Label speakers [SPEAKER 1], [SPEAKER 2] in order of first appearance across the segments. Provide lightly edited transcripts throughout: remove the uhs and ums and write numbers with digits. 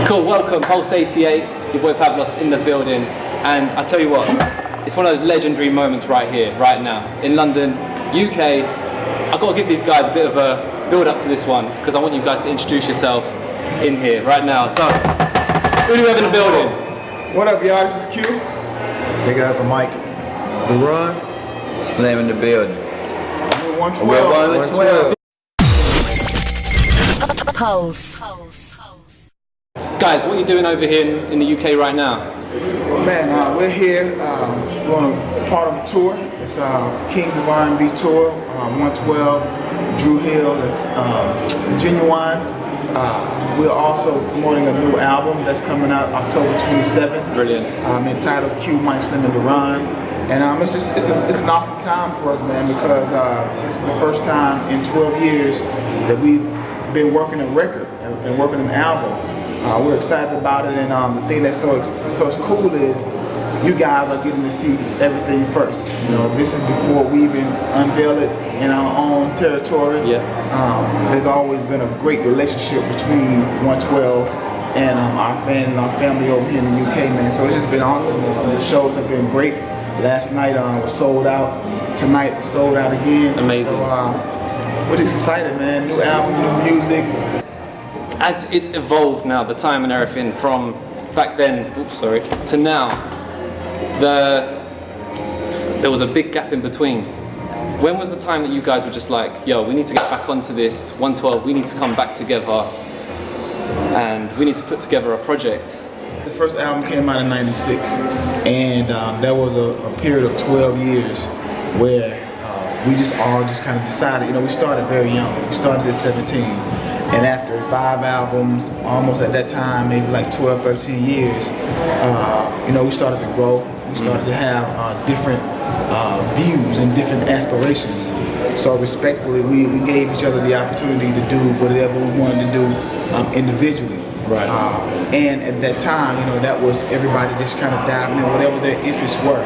[SPEAKER 1] Cool, welcome, Pulse 88, your boy Pavlos in the building. And I tell you what, it's one of those legendary moments right here, right now, in London, UK. I've got to give these guys a bit of a build up to this one, because I want you guys to introduce yourself in here, right now. So, who do we have in the building?
[SPEAKER 2] What up, y'all? This is Q.
[SPEAKER 3] Hey guys, I'm Mike.
[SPEAKER 4] Daron. Slam in the building.
[SPEAKER 2] We're 112.
[SPEAKER 4] We're 112.
[SPEAKER 5] Pulse.
[SPEAKER 1] Guys, what are you doing over here in the UK right now?
[SPEAKER 2] Man, we're here. We're on a part of a tour. It's Kings of R&B tour. 112. Drew Hill. It's Genuine. We're also promoting a new album that's coming out October 27th.
[SPEAKER 1] Brilliant.
[SPEAKER 2] Entitled Q, Mike, Slim, and Daron. And it's an awesome time for us, man, because this is the first time in 12 years that we've been working a record and working an album. We're excited about it, and the thing that's so cool is you guys are getting to see everything first. You know, this is before we even unveil it in our own territory.
[SPEAKER 1] Yeah.
[SPEAKER 2] There's always been a great relationship between 112 and our fans and our family over here in the UK, man. So it's just been awesome. The shows have been great. Last night was sold out. Tonight sold out again.
[SPEAKER 1] Amazing.
[SPEAKER 2] So we're just excited, man. New album, new music.
[SPEAKER 1] As it's evolved now, the time and everything from back then, to now, there was a big gap in between. When was the time that you guys were just like, yo, we need to get back onto this, 112, we need to come back together and we need to put together a project?
[SPEAKER 2] The first album came out in '96, and there was a period of 12 years where we just all kind of decided, you know, we started very young. We started at 17. And after 5 albums, almost at that time, maybe like 12, 13 years, you know, we started to grow. We started to have different views and different aspirations. So respectfully, we gave each other the opportunity to do whatever we wanted to do individually.
[SPEAKER 1] Right.
[SPEAKER 2] And at that time, you know, that was everybody just kind of diving in whatever their interests were.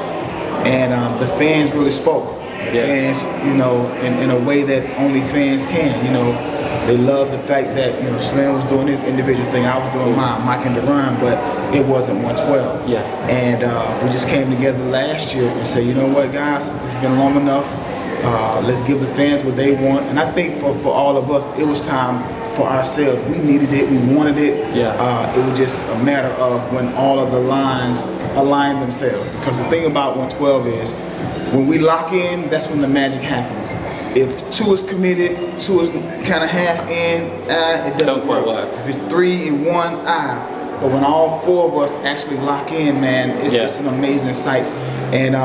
[SPEAKER 2] And the fans really spoke. The fans, you know, in a way that only fans can, you know. They loved the fact that, you know, Slim was doing his individual thing, I was doing mine, Mike and Daron, but it wasn't 112.
[SPEAKER 1] Yeah.
[SPEAKER 2] And we just came together last year and said, you know what, guys, it's been long enough. Let's give the fans what they want. And I think for all of us, it was time for ourselves. We needed it, we wanted it.
[SPEAKER 1] Yeah.
[SPEAKER 2] It was just a matter of when all of the lines aligned themselves. Because the thing about 112 is, when we lock in, that's when the magic happens. If 2 is committed, 2 is kind of half in, it doesn't work. If it's 3 and 1, But when all 4 of us actually lock in, man, it's an amazing sight. And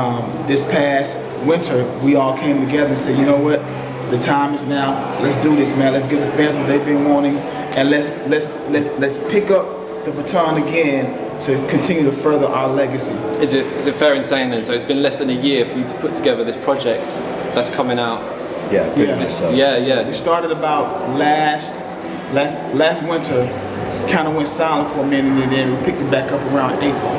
[SPEAKER 2] this past winter, we all came together and said, you know what? The time is now. Let's do this, man. Let's give the fans what they've been wanting, and let's pick up the baton again to continue to further our legacy.
[SPEAKER 1] Is it fair in saying then? So it's been less than a year for you to put together this project that's coming out.
[SPEAKER 4] Yeah.
[SPEAKER 1] Yeah.
[SPEAKER 2] We started about last winter, kind of went silent for a minute, and then we picked it back up around April.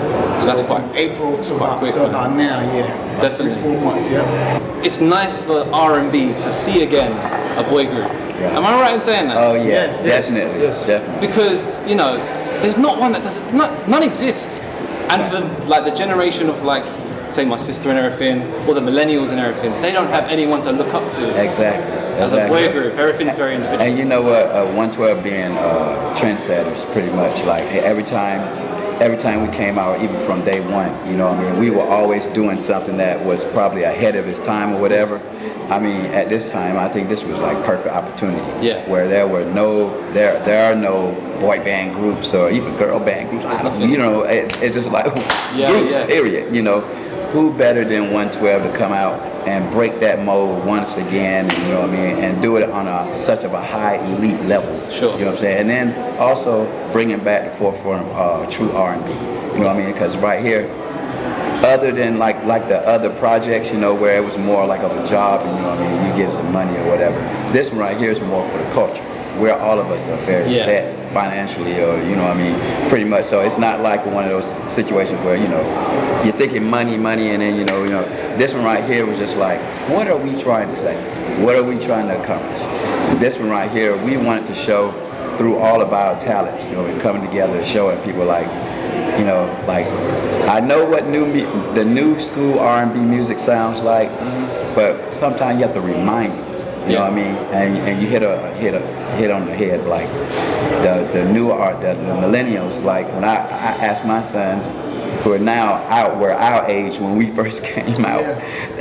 [SPEAKER 1] That's
[SPEAKER 2] so from April to about now, yeah.
[SPEAKER 1] Definitely.
[SPEAKER 2] 3-4 months, yeah.
[SPEAKER 1] It's nice for R&B to see again a boy group.
[SPEAKER 4] Yeah.
[SPEAKER 1] Am I right in saying that?
[SPEAKER 4] Oh yeah,
[SPEAKER 2] Yes.
[SPEAKER 4] definitely, definitely.
[SPEAKER 1] Because, you know, there's not one that does it, none exist. And for like the generation of like, say my sister and everything, or the millennials and everything, they don't have anyone to look up to.
[SPEAKER 4] Exactly.
[SPEAKER 1] As a boy group, everything's very individual.
[SPEAKER 4] And you know what, 112 being trendsetters, pretty much. Like every time we came out, even from day one, you know what I mean, we were always doing something that was probably ahead of its time or whatever. I mean, at this time, I think this was like perfect opportunity.
[SPEAKER 1] Yeah.
[SPEAKER 4] Where there are no boy band groups or even girl band groups. You know, it's just like group, period. You know, who better than 112 to come out and break that mold once again, you know what I mean, and do it on such of a high elite level.
[SPEAKER 1] Sure.
[SPEAKER 4] You know what I'm saying? And then also bringing back the forefront of true R&B. You know what I mean? Because right here, other than like the other projects, you know, where it was more like of a job, and you know what I mean, you get some money or whatever. This one right here is more for the culture, where all of us are very set financially, or you know what I mean, pretty much. So it's not like one of those situations where, you know, you're thinking money, and then you know, this one right here was just like, what are we trying to say? What are we trying to accomplish? This one right here, we wanted to show through all of our talents, and coming together and showing people like I know what the new school R&B music sounds like, but sometimes you have to remind me. You know what I mean? And you hit on the head, like the new art, the millennials. Like when I asked my sons, who are now were our age when we first came out,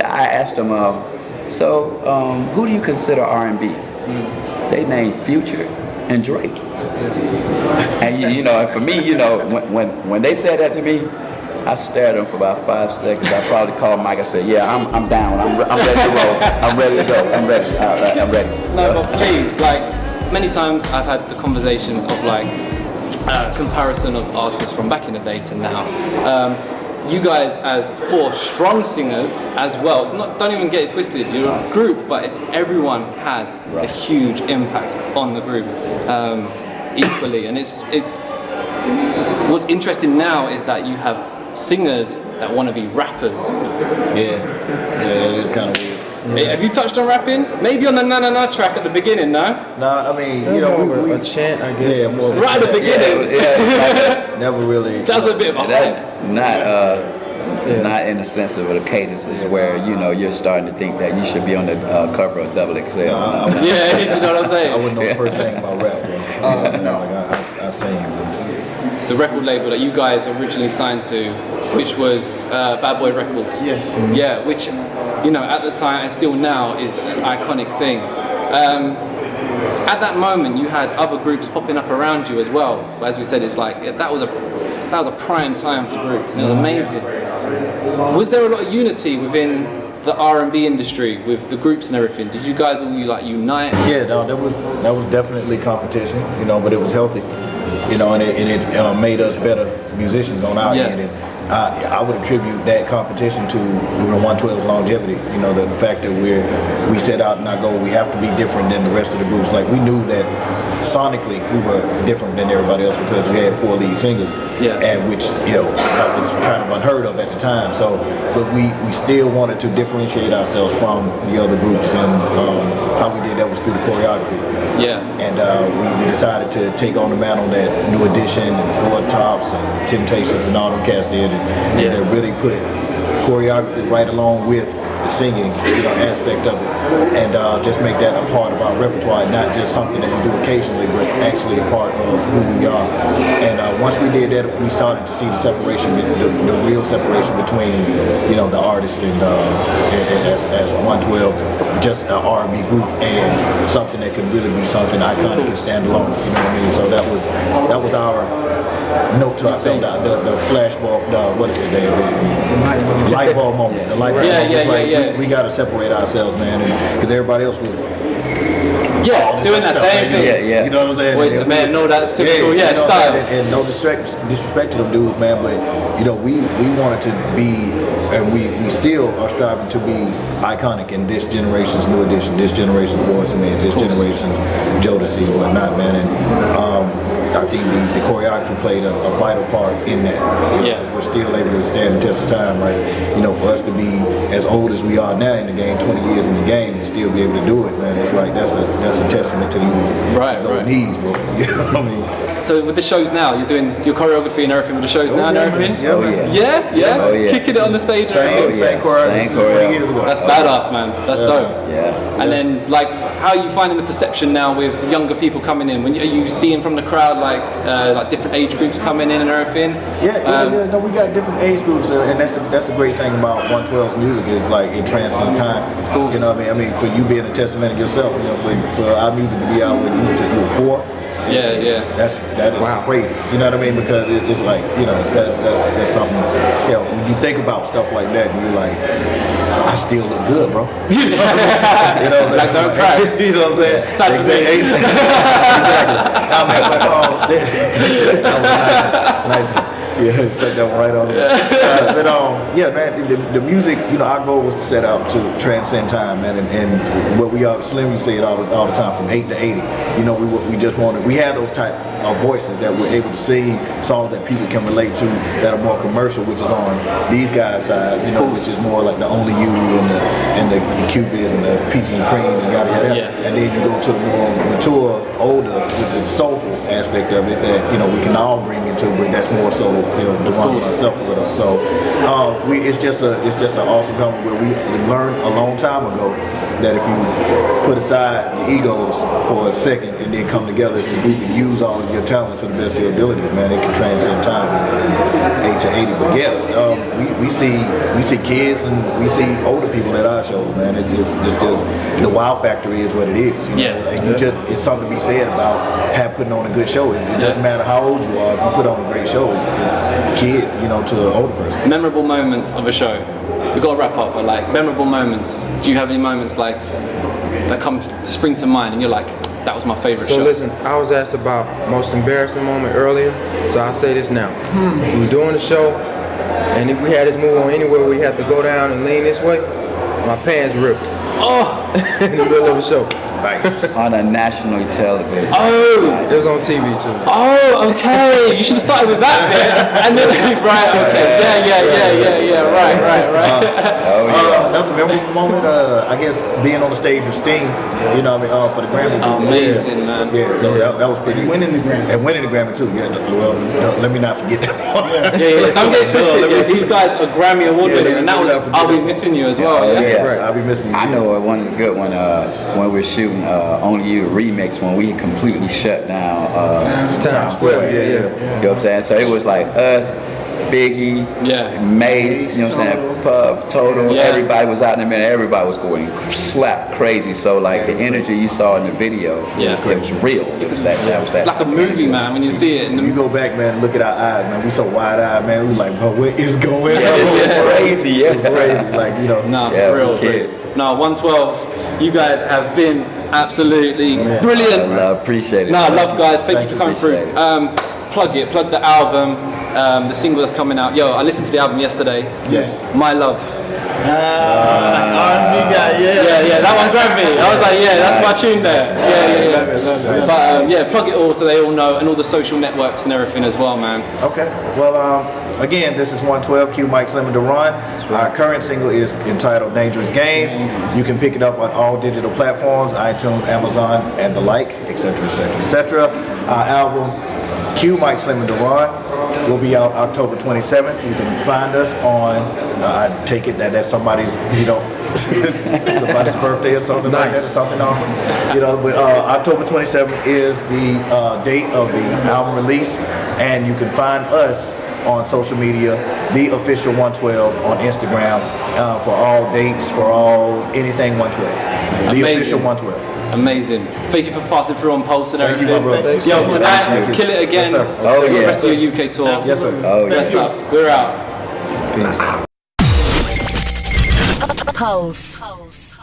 [SPEAKER 4] I asked them, who do you consider R&B? They named Future and Drake. And and for me, when they said that to me, I stared at them for about 5 seconds. I probably called Mike. I said, "Yeah, I'm down. I'm ready to roll. I'm ready to go. I'm ready. I'm ready."
[SPEAKER 1] No, but please, like many times I've had the conversations of like comparison of artists from back in the day to now. You guys as 4 strong singers as well. Don't even get it twisted. You're a group, but everyone has a huge impact on the group equally. And it's what's interesting now is that you have singers that want to be rappers.
[SPEAKER 3] Yeah, it is kind of weird.
[SPEAKER 1] Hey, have you touched on rapping? Maybe on the Na Na Na track at the beginning, no?
[SPEAKER 3] No, I mean, we
[SPEAKER 5] a chant, I guess.
[SPEAKER 3] Yeah, more
[SPEAKER 1] Right at the beginning.
[SPEAKER 3] never really.
[SPEAKER 1] That was a bit of a hype.
[SPEAKER 4] Not in the sense of a cadence, is where you're starting to think that you should be on the cover of XXL.
[SPEAKER 1] Yeah, you know what I'm saying?
[SPEAKER 3] I wouldn't know the first thing about rap, bro. I sing.
[SPEAKER 1] The record label that you guys originally signed to, which was Bad Boy Records.
[SPEAKER 2] Yes.
[SPEAKER 1] Yeah, which at the time and still now is an iconic thing. At that moment, you had other groups popping up around you as well. But as we said, it's like that was a prime time for groups, and it was amazing. Was there a lot of unity within the R&B industry with the groups and everything? Did you guys all unite?
[SPEAKER 3] Yeah, no, that was definitely competition, but it was healthy, and it made us better musicians on our end. And I would attribute that competition to 112's longevity. The fact that we set out in our goal, we have to be different than the rest of the groups. Like we knew that sonically we were different than everybody else because we had 4 lead singers, and which that was kind of unheard of at the time. So, but we still wanted to differentiate ourselves from the other groups, and how we did that was through the choreography.
[SPEAKER 1] Yeah.
[SPEAKER 3] And we decided to take on the mantle that New Edition and Four Tops and Temptations and all them cats did, and they really put choreography right along with the singing aspect of it, and just make that a part of our repertoire, not just something that we do occasionally, but actually a part of who we are. And once we did that, we started to see the separation, the real separation between the artist and as 112, just an R&B group, and something that could really be something iconic and stand alone. You know what I mean? So that was our note to ourselves, the flashbulb, what is it, the light bulb moment. The light bulb moment. We got to separate ourselves, man, because everybody else was
[SPEAKER 1] doing that same thing.
[SPEAKER 4] Yeah.
[SPEAKER 3] You know what I'm saying?
[SPEAKER 1] Boys to Men, no, that's typical, style.
[SPEAKER 3] And no disrespect to them dudes, man, but we wanted to be, and we still are striving to be iconic in this generation's New Edition, this generation's Boys to Men, this generation's Jodeci and whatnot, man. And I think the choreography played a vital part in that. We're still able to stand the test of time. Like, for us to be as old as we are now in the game, 20 years in the game, and still be able to do it, man. It's like that's a testament to these knees, bro. You know what I mean?
[SPEAKER 1] So with the shows now, you're doing your choreography and everything with the shows now and everything?
[SPEAKER 3] Yeah.
[SPEAKER 1] Kicking it on the stage and everything?
[SPEAKER 3] Same choreography 20 years ago.
[SPEAKER 1] That's badass, man. That's dope.
[SPEAKER 4] Yeah.
[SPEAKER 1] And then, how are you finding the perception now with younger people coming in? Are you seeing from the crowd like different age groups coming in and everything?
[SPEAKER 3] No, we got different age groups, and that's a great thing about 112's music is like it transcends time.
[SPEAKER 1] Of course.
[SPEAKER 3] You know what I mean? For you being a testament of yourself, for our music to be out when you were 4.
[SPEAKER 1] Yeah.
[SPEAKER 3] That is crazy. You know what I mean? Because it's like, that's something. When you think about stuff like that, and you're like, I still look good, bro. You know what I'm saying?
[SPEAKER 1] Like, don't cry.
[SPEAKER 3] You know what I'm saying? Exactly. Nah, man, nice. Yeah, stuck that one right on there. But yeah, man, the music, you know, our goal was to set out to transcend time, man, and what we are, Slim, we say it all the time, from 8 to 80. You know, we just wanted, we had those type of voices that we're able to sing songs that people can relate to that are more commercial, which is on these guys' side, you know, which is more like the Only You and the Cupids and the Peaches and Cream and yada yada. And then you go to the more mature, older, with the soulful aspect of it that, you know, we can all bring into, but that's more so, you know, Daron and myself with us. So it's just an awesome company where we learned a long time ago that if you put aside the egos for a second and then come together as a group and use all of your talents to the best of your abilities, man, it can transcend time, 8 to 80. But yeah, we see kids and we see older people at our shows, man. It's just the wow factor is what it is. You know? And it's something to be said about putting on a good show. It doesn't matter how old you are, if you put on a great show, it's a kid, you know, to an older person.
[SPEAKER 1] Memorable moments of a show. We've got to wrap up, but like memorable moments. Do you have any moments like that spring to mind and you're like, that was my favorite show?
[SPEAKER 5] So listen, I was asked about most embarrassing moment earlier, so I'll say this now. We were doing the show, and if we had this move on anywhere, we had to go down and lean this way. My pants ripped. Oh! In the middle of a show.
[SPEAKER 3] Nice.
[SPEAKER 4] On a national television.
[SPEAKER 1] Oh!
[SPEAKER 5] It was on TV too.
[SPEAKER 1] Oh, okay. You should have started with that bit, and then right, okay, yeah, right.
[SPEAKER 3] Another memorable moment, I guess, being on the stage with Sting, you know, what I mean, for the Grammy.
[SPEAKER 1] Amazing, man.
[SPEAKER 3] Yeah, so that was pretty.
[SPEAKER 2] Winning the Grammy.
[SPEAKER 3] And winning the Grammy too. Yeah. Well, let me not forget that part.
[SPEAKER 1] Yeah. Don't get it twisted. Yeah. These guys are Grammy award winning, and that was I'll Be Missing You as well.
[SPEAKER 4] Yeah.
[SPEAKER 3] I'll be missing you.
[SPEAKER 4] I know one is good when we're shooting Only You remix when we completely shut down
[SPEAKER 5] Times Square.
[SPEAKER 3] Yeah.
[SPEAKER 4] You know what I'm saying? So it was like us, Biggie, Mace, you know what I'm saying? Puff, Total, everybody was out in the middle, everybody was going slap crazy. So like the energy you saw in the video, it was real. It was that.
[SPEAKER 1] It's like a movie, man, when you see it.
[SPEAKER 3] You go back, man, look at our eyes, man. We so wide-eyed, man. We like, bro, what is going on?
[SPEAKER 4] It's crazy,
[SPEAKER 3] It's crazy, like, you know.
[SPEAKER 1] No, for real.
[SPEAKER 4] kids.
[SPEAKER 1] No, 112, you guys have been absolutely brilliant.
[SPEAKER 4] I appreciate it.
[SPEAKER 1] No, love guys. Thank you for coming through. Plug the album, the single that's coming out. Yo, I listened to the album yesterday.
[SPEAKER 3] Yes.
[SPEAKER 1] My Love.
[SPEAKER 2] R&B guy,
[SPEAKER 1] Yeah, that one grabbed me. I was like, yeah, that's my tune there. Yeah. But plug it all so they all know, and all the social networks and everything as well, man.
[SPEAKER 3] Okay. Well, again, this is 112 Q Mike Slim and Daron. Our current single is entitled Dangerous Games. You can pick it up on all digital platforms, iTunes, Amazon, and the like, etc., etc., etc. Our album, Q Mike Slim and Daron, will be out October 27th. You can find us on, I take it that's somebody's, somebody's birthday or something like that, or something awesome. But October 27th is the date of the album release, and you can find us on social media, the official 112 on Instagram, for all dates, for all anything 112. The official 112.
[SPEAKER 1] Amazing. Thank you for passing through on Pulse and everything.
[SPEAKER 3] Thank you, my brother.
[SPEAKER 1] Yo, tonight, kill it again.
[SPEAKER 3] Yes,
[SPEAKER 4] Oh, yeah.
[SPEAKER 1] The rest of your UK tour.
[SPEAKER 3] Yes, sir.
[SPEAKER 4] Oh,
[SPEAKER 1] Bless
[SPEAKER 4] yeah.
[SPEAKER 1] up. We're out.
[SPEAKER 5] Peace.
[SPEAKER 6] Pulse.